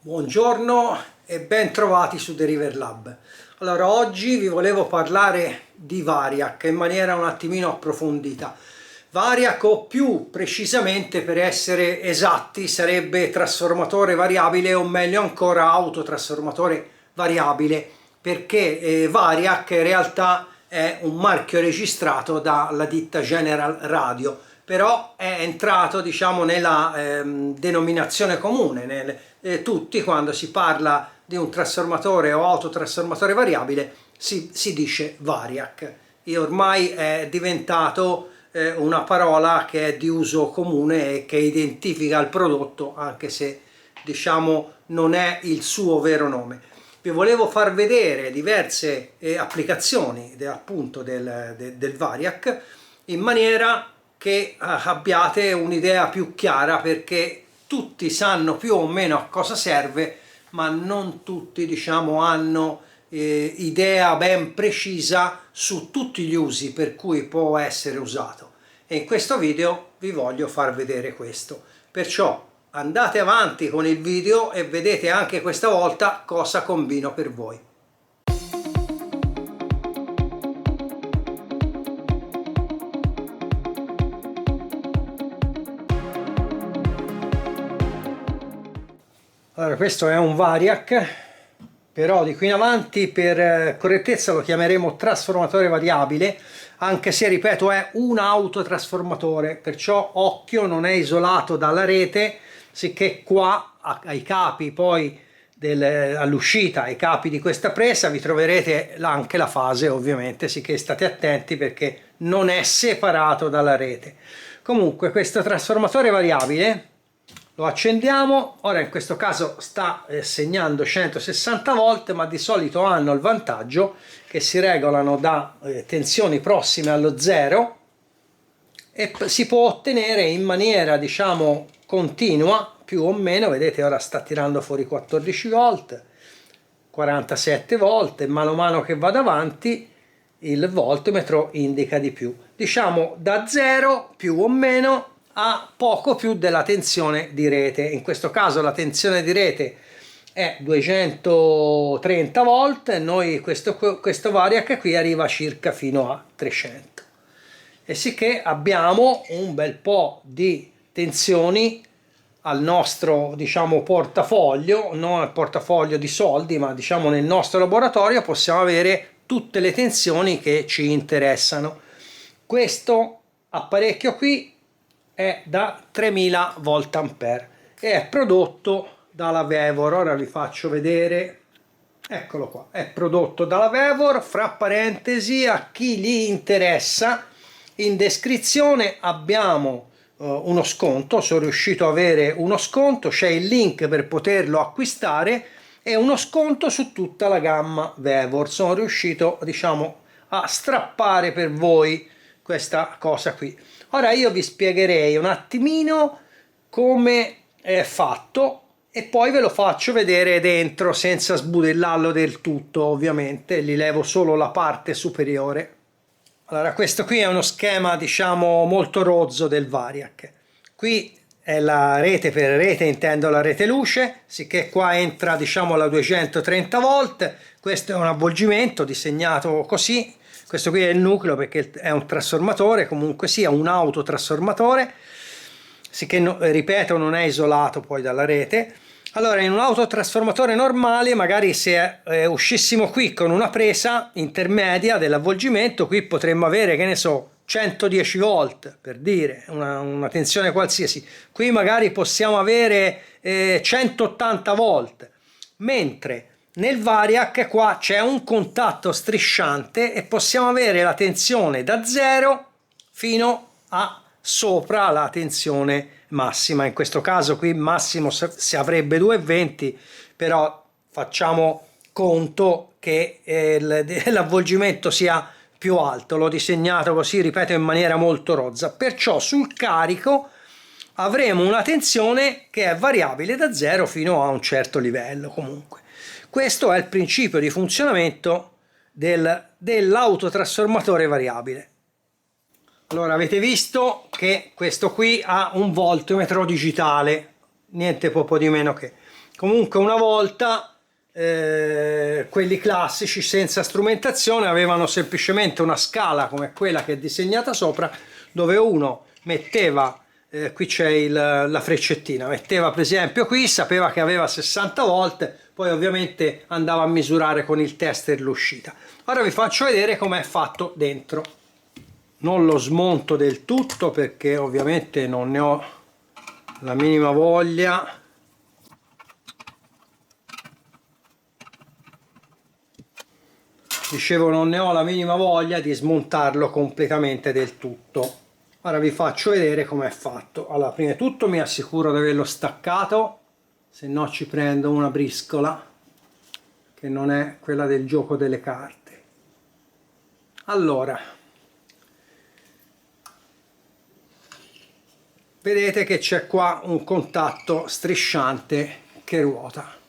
Buongiorno e ben trovati su Deriver Lab. Allora, oggi vi volevo parlare di Variac in maniera un attimino approfondita. Variac, o più precisamente, per essere esatti, sarebbe trasformatore variabile, o meglio ancora autotrasformatore variabile, perché Variac in realtà è un marchio registrato dalla ditta General Radio, però è entrato, diciamo, nella denominazione comune. Tutti, quando si parla di un trasformatore o autotrasformatore variabile, si dice Variac. E ormai è diventato una parola che è di uso comune e che identifica il prodotto, anche se, diciamo, non è il suo vero nome. Vi volevo far vedere diverse applicazioni appunto del Variac, in maniera che abbiate un'idea più chiara, perché tutti sanno più o meno a cosa serve, ma non tutti, diciamo, hanno idea ben precisa su tutti gli usi per cui può essere usato. E in questo video vi voglio far vedere questo. Perciò andate avanti con il video e vedete anche questa volta cosa combino per voi. Allora, questo è un Variac, però di qui in avanti per correttezza lo chiameremo trasformatore variabile, anche se, ripeto, è un autotrasformatore, perciò occhio, non è isolato dalla rete, sicché qua ai capi, poi all'uscita, ai capi di questa presa, vi troverete anche la fase, ovviamente, sicché state attenti perché non è separato dalla rete. Comunque, questo trasformatore variabile lo accendiamo. Ora in questo caso sta segnando 160 volt, ma di solito hanno il vantaggio che si regolano da tensioni prossime allo zero e si può ottenere in maniera, diciamo, continua, più o meno. Vedete, ora sta tirando fuori 14 volt, 47 volt, e mano a mano che vado avanti il voltmetro indica di più, diciamo da 0 più o meno a poco più della tensione di rete. In questo caso la tensione di rete è 230 volt, e noi questo Variac qui arriva circa fino a 300, e sicché abbiamo un bel po' di tensioni al nostro, diciamo, portafoglio, non al portafoglio di soldi, ma diciamo nel nostro laboratorio possiamo avere tutte le tensioni che ci interessano. Questo apparecchio qui è da 3000 volt ampere e è prodotto dalla Vevor. Ora vi faccio vedere, eccolo qua, è prodotto dalla Vevor. Fra parentesi, a chi gli interessa, in descrizione abbiamo uno sconto, sono riuscito a avere uno sconto, c'è il link per poterlo acquistare e uno sconto su tutta la gamma Vevor. Sono riuscito, diciamo, a strappare per voi questa cosa qui. Ora io vi spiegherei un attimino come è fatto e poi ve lo faccio vedere dentro senza sbudellarlo del tutto, ovviamente. Gli levo solo la parte superiore. Allora, questo qui è uno schema, diciamo, molto rozzo del Variac. Qui è la rete, per rete intendo la rete luce, sicché qua entra, diciamo, la 230 volt. Questo è un avvolgimento disegnato così. Questo qui è il nucleo, perché è un trasformatore, comunque sia un autotrasformatore, sicché, ripeto, non è isolato poi dalla rete. Allora, in un autotrasformatore normale, magari se uscissimo qui con una presa intermedia dell'avvolgimento, qui potremmo avere, che ne so, 110 volt, per dire, una tensione qualsiasi. Qui magari possiamo avere 180 volt, mentre nel Variac qua c'è un contatto strisciante e possiamo avere la tensione da 0 fino a sopra la tensione massima. In questo caso qui massimo si avrebbe 220, però facciamo conto che l'avvolgimento sia più alto. L'ho disegnato così, ripeto, in maniera molto rozza. Perciò sul carico avremo una tensione che è variabile da 0 fino a un certo livello. Comunque questo è il principio di funzionamento dell'autotrasformatore variabile. Allora, avete visto che questo qui ha un voltmetro digitale, niente poco di meno che. Comunque una volta quelli classici senza strumentazione avevano semplicemente una scala come quella che è disegnata sopra, dove uno metteva, qui c'è la freccettina, metteva per esempio qui, sapeva che aveva 60 volt, poi ovviamente andava a misurare con il tester l'uscita. Ora vi faccio vedere com'è fatto dentro. Non lo smonto del tutto perché ovviamente non ne ho la minima voglia. Dicevo, non ne ho la minima voglia di smontarlo completamente del tutto. Ora vi faccio vedere com'è fatto. Allora, prima di tutto mi assicuro di averlo staccato, se no ci prendo una briscola che non è quella del gioco delle carte. Allora, vedete che c'è qua un contatto strisciante che ruota.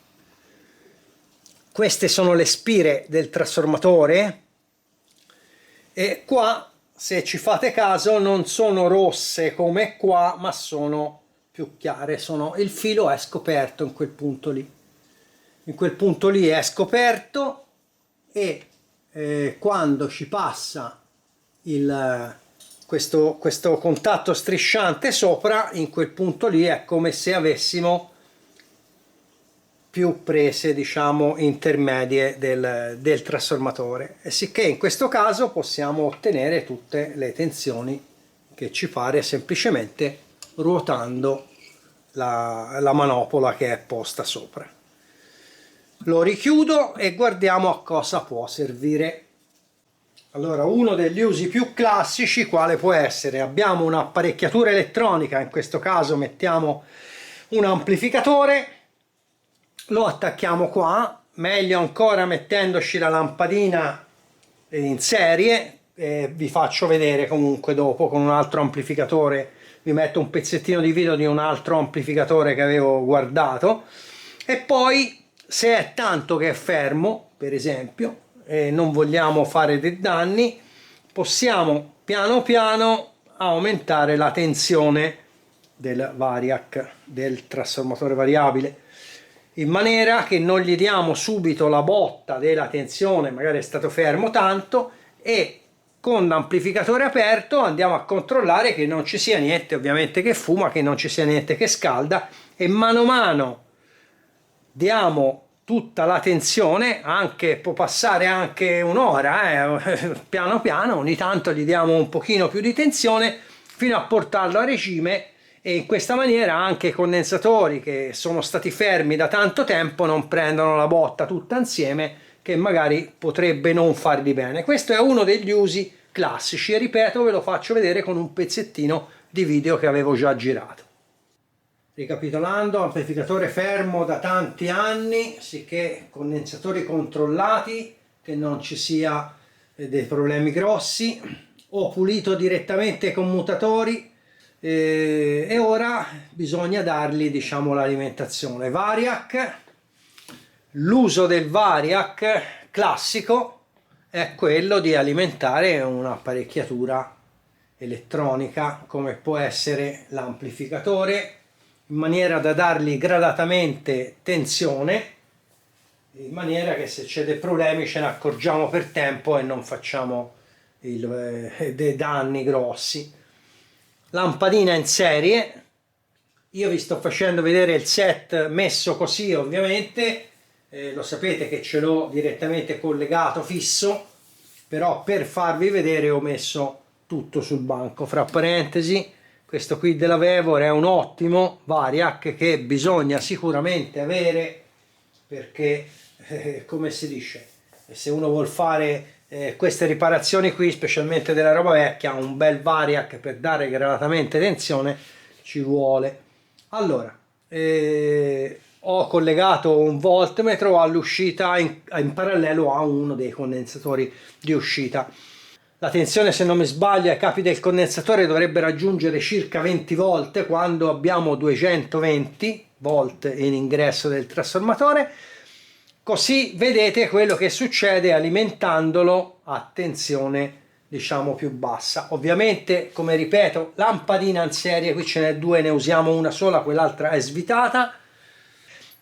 Queste sono le spire del trasformatore e qua, se ci fate caso, non sono rosse come qua, ma sono più chiare. Il filo è scoperto in quel punto lì. In quel punto lì è scoperto e quando ci passa questo contatto strisciante sopra, in quel punto lì è come se avessimo più prese, diciamo, intermedie del trasformatore, e sicché in questo caso possiamo ottenere tutte le tensioni che ci pare semplicemente ruotando la manopola che è posta sopra. Lo richiudo e guardiamo a cosa può servire. Allora, uno degli usi più classici quale può essere? Abbiamo un'apparecchiatura elettronica, in questo caso mettiamo un amplificatore, lo attacchiamo qua, meglio ancora mettendoci la lampadina in serie, vi faccio vedere comunque dopo con un altro amplificatore, vi metto un pezzettino di video di un altro amplificatore che avevo guardato, e poi se è tanto che è fermo, per esempio, e non vogliamo fare dei danni, possiamo piano piano aumentare la tensione del variac, del trasformatore variabile, in maniera che non gli diamo subito la botta della tensione, magari è stato fermo tanto, e con l'amplificatore aperto andiamo a controllare che non ci sia niente ovviamente che fuma, che non ci sia niente che scalda, e mano a mano diamo tutta la tensione, può passare anche un'ora, piano piano, ogni tanto gli diamo un pochino più di tensione fino a portarlo a regime, e in questa maniera anche i condensatori che sono stati fermi da tanto tempo non prendono la botta tutta insieme, che magari potrebbe non fargli bene. Questo è uno degli usi classici e ripeto, ve lo faccio vedere con un pezzettino di video che avevo già girato. Ricapitolando, amplificatore fermo da tanti anni, sicché condensatori controllati, che non ci sia dei problemi grossi. Ho pulito direttamente i commutatori e ora bisogna dargli, diciamo, l'alimentazione variac. L'uso del variac classico è quello di alimentare un'apparecchiatura elettronica come può essere l'amplificatore, in maniera da dargli gradatamente tensione, in maniera che se c'è dei problemi ce ne accorgiamo per tempo e non facciamo dei danni grossi. Lampadina in serie, io vi sto facendo vedere il set messo così, ovviamente lo sapete che ce l'ho direttamente collegato fisso, però per farvi vedere ho messo tutto sul banco. Fra parentesi, questo qui della Vevor è un ottimo variac che bisogna sicuramente avere, perché come si dice, se uno vuol fare queste riparazioni qui, specialmente della roba vecchia, un bel variac per dare gradatamente tensione ci vuole. Allora, ho collegato un voltmetro all'uscita in parallelo a uno dei condensatori di uscita. La tensione, se non mi sbaglio, ai capi del condensatore dovrebbe raggiungere circa 20 volt quando abbiamo 220 volt in ingresso del trasformatore. Così vedete quello che succede alimentandolo a tensione, diciamo, più bassa. Ovviamente, come ripeto, lampadina in serie, qui ce n'è due, ne usiamo una sola, quell'altra è svitata.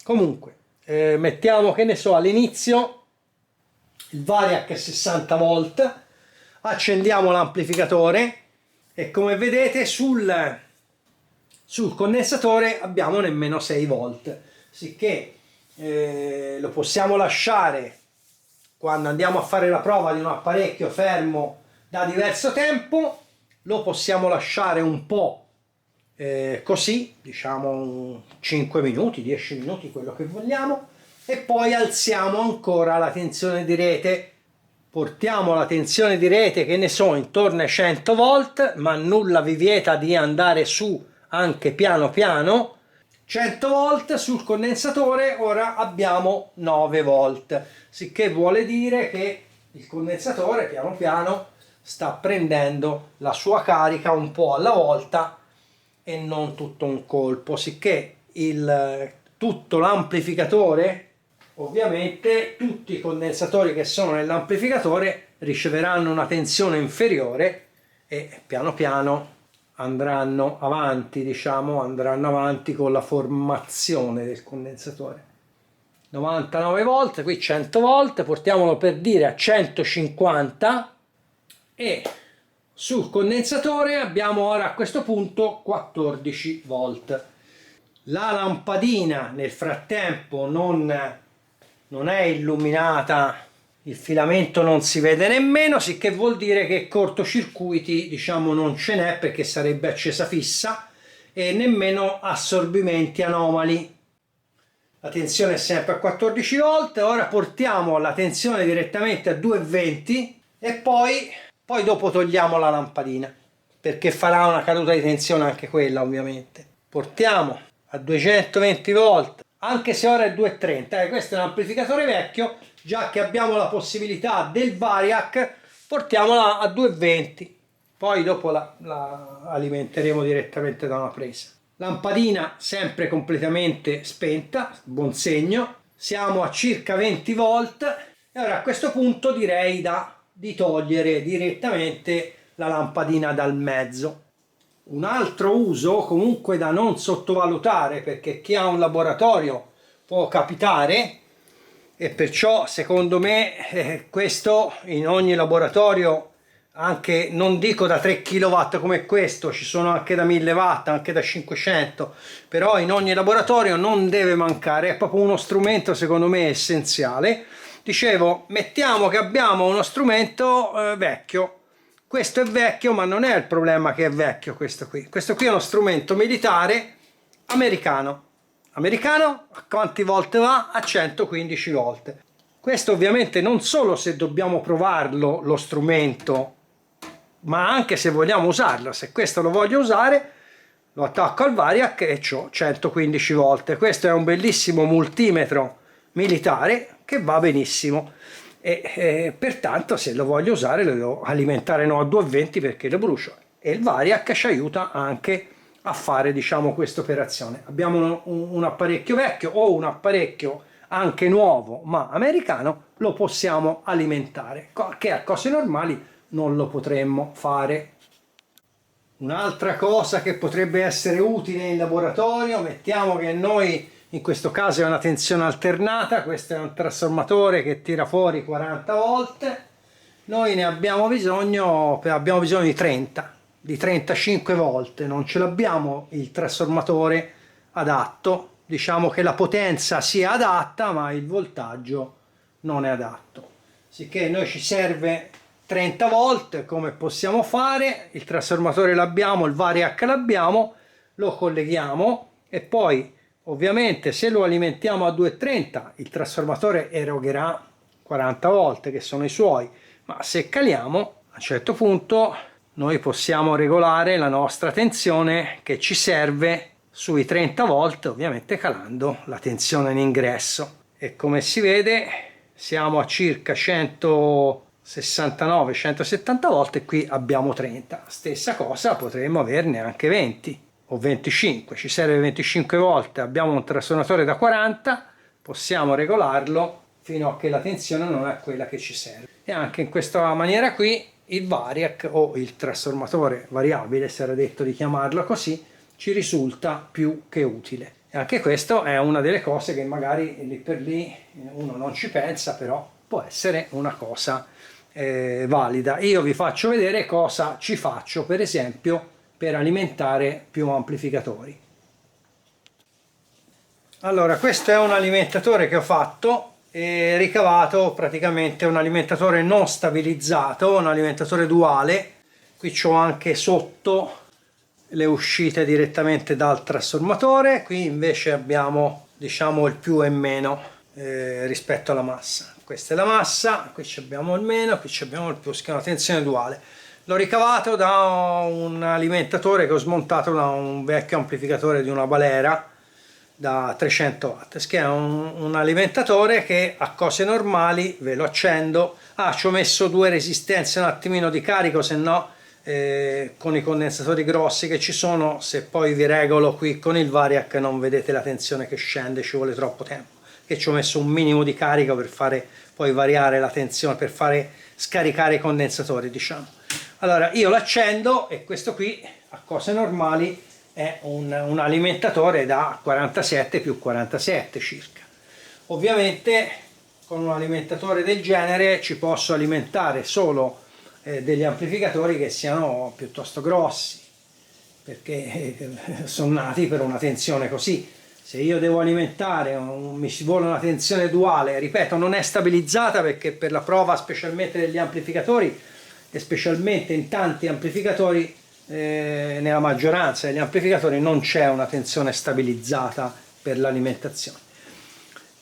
Comunque, mettiamo, che ne so, all'inizio il variac è 60 volt, accendiamo l'amplificatore e come vedete sul condensatore abbiamo nemmeno 6 volt, sicché lo possiamo lasciare quando andiamo a fare la prova di un apparecchio fermo da diverso tempo, lo possiamo lasciare un po' così, diciamo 5 minuti, 10 minuti, quello che vogliamo, e poi alziamo ancora la tensione di rete, portiamo la tensione di rete, che ne so, intorno ai 100 volt, ma nulla vi vieta di andare su anche piano piano. 100 volt sul condensatore, ora abbiamo 9 volt, sicché vuole dire che il condensatore piano piano sta prendendo la sua carica un po' alla volta e non tutto un colpo, sicché tutto l'amplificatore, ovviamente tutti i condensatori che sono nell'amplificatore riceveranno una tensione inferiore e piano piano andranno avanti, diciamo, andranno avanti con la formazione del condensatore. 99 volt, qui 100 volt, portiamolo per dire a 150 e sul condensatore abbiamo ora a questo punto 14 volt. La lampadina nel frattempo non è illuminata, il filamento non si vede nemmeno, sicché vuol dire che cortocircuiti, diciamo, non ce n'è, perché sarebbe accesa fissa, e nemmeno assorbimenti anomali. La tensione è sempre a 14 volt, ora portiamo la tensione direttamente a 220 e poi dopo togliamo la lampadina, perché farà una caduta di tensione anche quella, ovviamente. Portiamo a 220 volt, anche se ora è 230, questo è un amplificatore vecchio, già che abbiamo la possibilità del variac, portiamola a 220, poi dopo la alimenteremo direttamente da una presa. Lampadina sempre completamente spenta, buon segno, siamo a circa 20 volt e ora a questo punto direi di togliere direttamente la lampadina dal mezzo. Un altro uso comunque da non sottovalutare, perché chi ha un laboratorio può capitare, e perciò secondo me questo in ogni laboratorio, anche non dico da 3 kW come questo, ci sono anche da 1000 watt, anche da 500, però in ogni laboratorio non deve mancare, è proprio uno strumento secondo me essenziale. Dicevo, mettiamo che abbiamo uno strumento vecchio. Questo è vecchio, ma non è il problema che è vecchio questo qui. Questo qui è uno strumento militare americano. Americano, a quanti volt va? A 115 volt. Questo ovviamente non solo se dobbiamo provarlo lo strumento, ma anche se vogliamo usarlo. Se questo lo voglio usare, lo attacco al variac e ho 115 volt. Questo è un bellissimo multimetro militare che va benissimo. E pertanto se lo voglio usare lo devo alimentare no a 220 perché lo brucio, e il variac ci aiuta anche a fare, diciamo, questa operazione. Abbiamo un apparecchio vecchio o un apparecchio anche nuovo ma americano, lo possiamo alimentare, che a cose normali non lo potremmo fare. Un'altra cosa che potrebbe essere utile in laboratorio, mettiamo che noi in questo caso è una tensione alternata, questo è un trasformatore che tira fuori 40 volt, noi ne abbiamo bisogno di 30, di 35 volt, non ce l'abbiamo il trasformatore adatto, diciamo che la potenza sia adatta ma il voltaggio non è adatto, sicché noi ci serve 30 volt. Come possiamo fare? Il trasformatore l'abbiamo, il variac l'abbiamo, lo colleghiamo e poi ovviamente se lo alimentiamo a 230 il trasformatore erogherà 40 volt che sono i suoi, ma se caliamo a un certo punto noi possiamo regolare la nostra tensione che ci serve sui 30 volt, ovviamente calando la tensione in ingresso, e come si vede siamo a circa 169-170 volt e qui abbiamo 30. Stessa cosa, potremmo averne anche 20 o 25, ci serve 25 volt, abbiamo un trasformatore da 40, possiamo regolarlo fino a che la tensione non è quella che ci serve, e anche in questa maniera qui il variac o il trasformatore variabile, si era detto di chiamarlo così, ci risulta più che utile. E anche questo è una delle cose che magari lì per lì uno non ci pensa, però può essere una cosa valida. Io vi faccio vedere cosa ci faccio, per esempio, per alimentare più amplificatori. Allora, questo è un alimentatore che ho fatto e ricavato praticamente un alimentatore non stabilizzato, un alimentatore duale. Qui c'ho anche sotto le uscite direttamente dal trasformatore, qui invece abbiamo, diciamo, il più e meno rispetto alla massa. Questa è la massa, qui abbiamo il meno, qui abbiamo il più, che è una tensione duale. L'ho ricavato da un alimentatore che ho smontato da un vecchio amplificatore di una Balera da 300 watt, che è un alimentatore che a cose normali ve lo accendo. Ci ho messo due resistenze un attimino di carico, se no con i condensatori grossi che ci sono, se poi vi regolo qui con il Variac non vedete la tensione che scende, ci vuole troppo tempo, che ci ho messo un minimo di carico per fare poi variare la tensione, per fare scaricare i condensatori, diciamo. Allora io l'accendo e questo qui a cose normali è un alimentatore da 47 più 47 circa. Ovviamente con un alimentatore del genere ci posso alimentare solo degli amplificatori che siano piuttosto grossi, perché sono nati per una tensione così. Se io devo alimentare, mi si vuole una tensione duale, ripeto, non è stabilizzata, perché per la prova specialmente degli amplificatori e specialmente in tanti amplificatori, nella maggioranza degli amplificatori non c'è una tensione stabilizzata per l'alimentazione.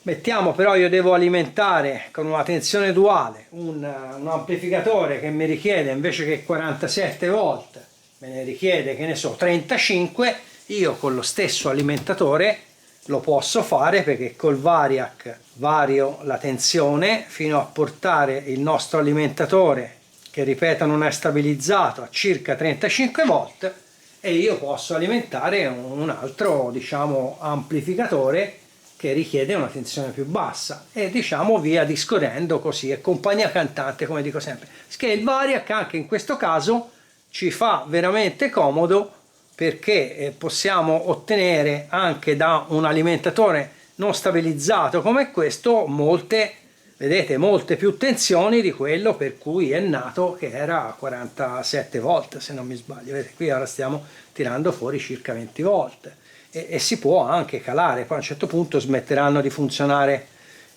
Mettiamo però io devo alimentare con una tensione duale un amplificatore che mi richiede, invece che 47 volt, me ne richiede, che ne so, 35, io con lo stesso alimentatore lo posso fare, perché col Variac vario la tensione fino a portare il nostro alimentatore, che ripeto non è stabilizzato, a circa 35 volt, e io posso alimentare un altro, diciamo, amplificatore che richiede una tensione più bassa, e diciamo via discorrendo così, è compagnia cantante, come dico sempre. Che il Variac anche in questo caso ci fa veramente comodo, perché possiamo ottenere anche da un alimentatore non stabilizzato come questo molte, vedete, molte più tensioni di quello per cui è nato, che era a 47 volt se non mi sbaglio. Vedete, qui ora stiamo tirando fuori circa 20 volt e si può anche calare, poi a un certo punto smetteranno di funzionare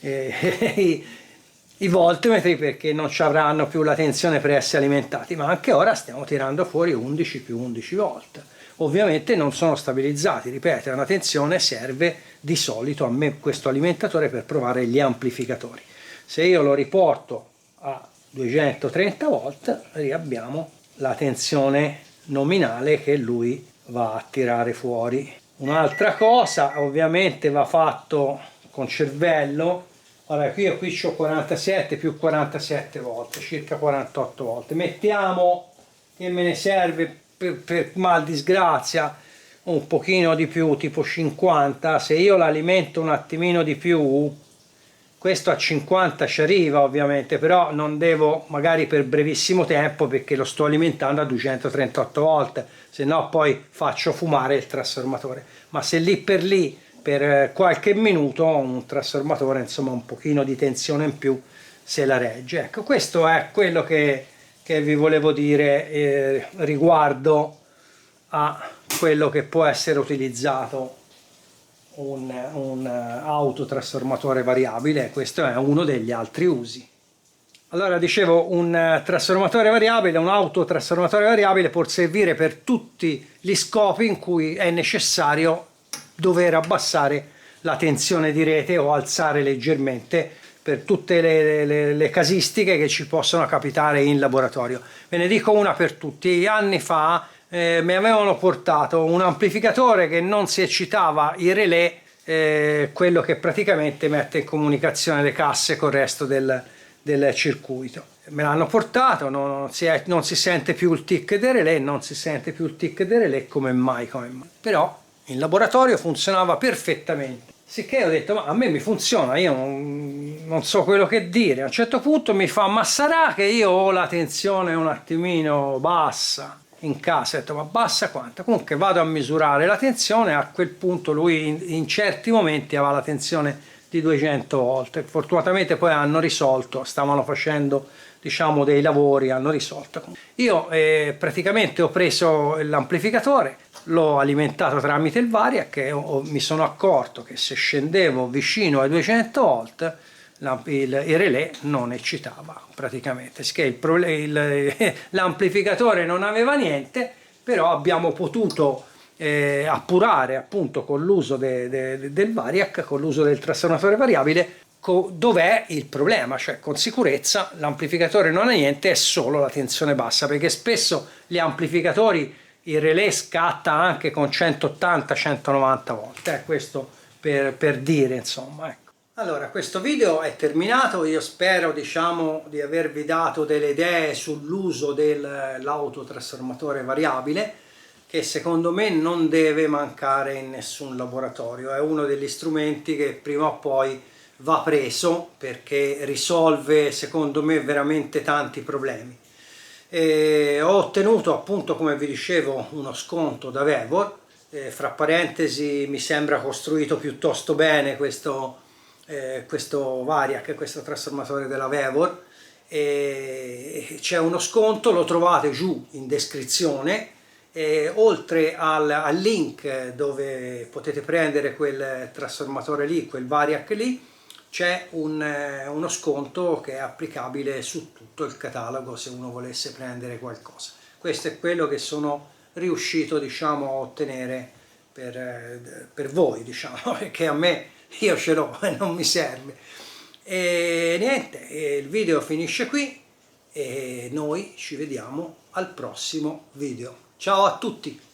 i voltmetri, perché non ci avranno più la tensione per essere alimentati, ma anche ora stiamo tirando fuori 11 più 11 volt. Ovviamente non sono stabilizzati, ripeto, una tensione serve di solito a me questo alimentatore per provare gli amplificatori. Se io lo riporto a 230 volt riabbiamo la tensione nominale che lui va a tirare fuori. Un'altra cosa, ovviamente va fatto con cervello. Allora qui ho 47 più 47 volt, circa 48 volt. Mettiamo che me ne serve per mal disgrazia un pochino di più, tipo 50. Se io l'alimento un attimino di più, questo a 50 ci arriva ovviamente, però non devo, magari per brevissimo tempo, perché lo sto alimentando a 238 volt, se no poi faccio fumare il trasformatore. Ma se lì per qualche minuto un trasformatore, insomma, un pochino di tensione in più se la regge. Ecco, questo è quello che vi volevo dire riguardo a quello che può essere utilizzato un autotrasformatore variabile. Questo è uno degli altri usi. Allora, dicevo, un trasformatore variabile, un autotrasformatore variabile può servire per tutti gli scopi in cui è necessario dover abbassare la tensione di rete o alzare leggermente, per tutte le casistiche che ci possono capitare in laboratorio. Ve ne dico una per tutti. Anni fa mi avevano portato un amplificatore che non si eccitava il relè, quello che praticamente mette in comunicazione le casse con il resto del circuito. Me l'hanno portato, non si sente più il tic del relè, non si sente più il tic del relè, come mai. Però in laboratorio funzionava perfettamente. Sicché ho detto, ma a me mi funziona, io non so quello che dire. A un certo punto mi fa, ma sarà che io ho la tensione un attimino bassa? in casa, ho detto ma bassa quanto? Comunque vado a misurare la tensione, a quel punto lui in certi momenti aveva la tensione di 200 volt. Fortunatamente poi hanno risolto, stavano facendo diciamo dei lavori, hanno risolto. Io praticamente ho preso l'amplificatore, l'ho alimentato tramite il Variac e mi sono accorto che se scendevo vicino ai 200 volt il relè non eccitava praticamente, l'amplificatore non aveva niente, però abbiamo potuto appurare appunto con l'uso del Variac, con l'uso del trasformatore variabile, dov'è il problema, cioè con sicurezza l'amplificatore non ha niente, è solo la tensione bassa, perché spesso gli amplificatori il relè scatta anche con 180-190 volt, questo per dire insomma, ecco. Allora, questo video è terminato, io spero diciamo di avervi dato delle idee sull'uso dell'autotrasformatore variabile, che secondo me non deve mancare in nessun laboratorio, è uno degli strumenti che prima o poi va preso perché risolve secondo me veramente tanti problemi. Ho ottenuto appunto, come vi dicevo, uno sconto da Vevor, fra parentesi mi sembra costruito piuttosto bene questo Variac, questo trasformatore della Vevor, c'è uno sconto, lo trovate giù in descrizione, oltre al link dove potete prendere quel trasformatore lì, quel Variac lì, c'è uno sconto che è applicabile su tutto il catalogo se uno volesse prendere qualcosa. Questo è quello che sono riuscito diciamo a ottenere per voi, diciamo, perché a me, io ce l'ho e non mi serve. E niente, il video finisce qui e noi ci vediamo al prossimo video. Ciao a tutti!